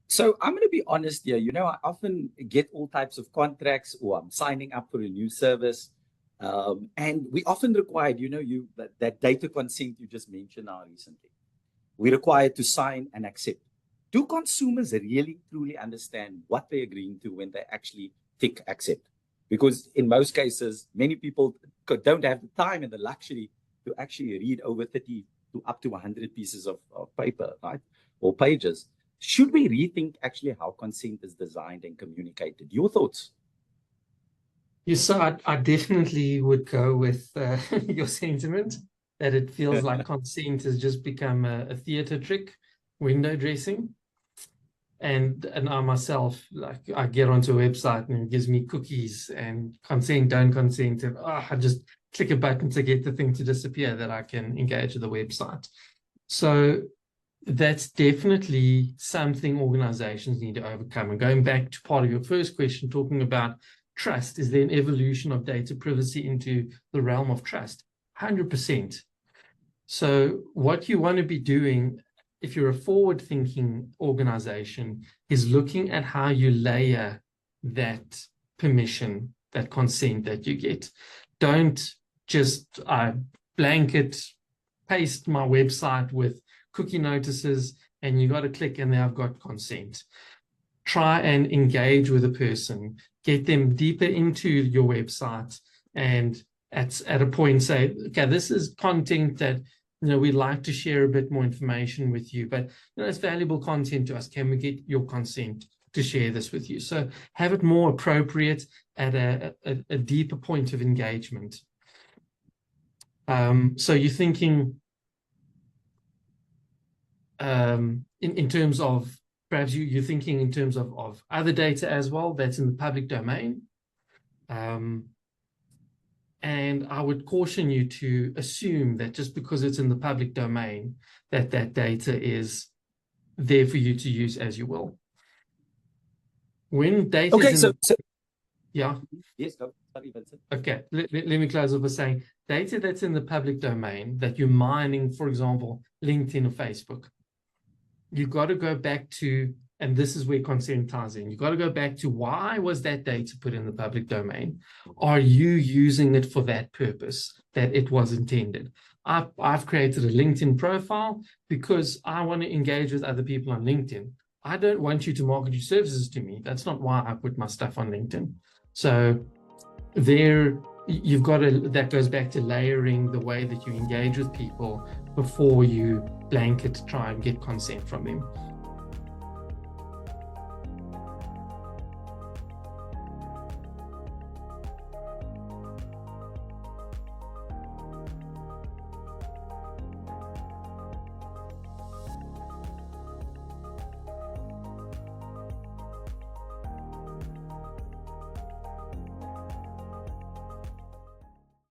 So I'm going to be honest here. I often get all types of contracts, or I'm signing up for a new service. And we often required, that data consent you just mentioned now recently. We're required to sign and accept. Do consumers really truly understand what they're agreeing to when they actually tick accept? Because in most cases, many people don't have the time and the luxury to actually read over 30 to up to 100 pieces of paper, right? Or pages. Should we rethink actually how consent is designed and communicated? Your thoughts? Yes, so I definitely would go with your sentiment that it feels like consent has just become a theater trick, window dressing. And I myself, like, I get onto a website and it gives me cookies and consent, don't consent, and I just click a button to get the thing to disappear that I can engage with the website. So that's definitely something organizations need to overcome. And going back to part of your first question, talking about trust, is there an evolution of data privacy into the realm of trust? 100%. So what you want to be doing, if you're a forward-thinking organization, is looking at how you layer that permission, that consent that you get. Don't just blanket paste my website with cookie notices and you got to click and now I've got consent. Try and engage with a person, get them deeper into your website, and at a point say, okay, this is content that we'd like to share a bit more information with you, but it's valuable content to us. Can we get your consent to share this with you? So have it more appropriate at a deeper point of engagement. So you're thinking in terms of, perhaps you're thinking in terms of other data as well that's in the public domain. And I would caution you to assume that just because it's in the public domain, that data is there for you to use as you will. When data is in yeah. Yes, go. Sorry, Vincent. Okay, let me close off by saying data that's in the public domain that you're mining, for example, LinkedIn or Facebook, you've got to go back to, and this is where consent ties in, you've got to go back to why was that data put in the public domain? Are you using it for that purpose that it was intended? I've created a LinkedIn profile because I want to engage with other people on LinkedIn. I don't want you to market your services to me. That's not why I put my stuff on LinkedIn. So you've got to, that goes back to layering the way that you engage with people before you blanket try and get consent from them.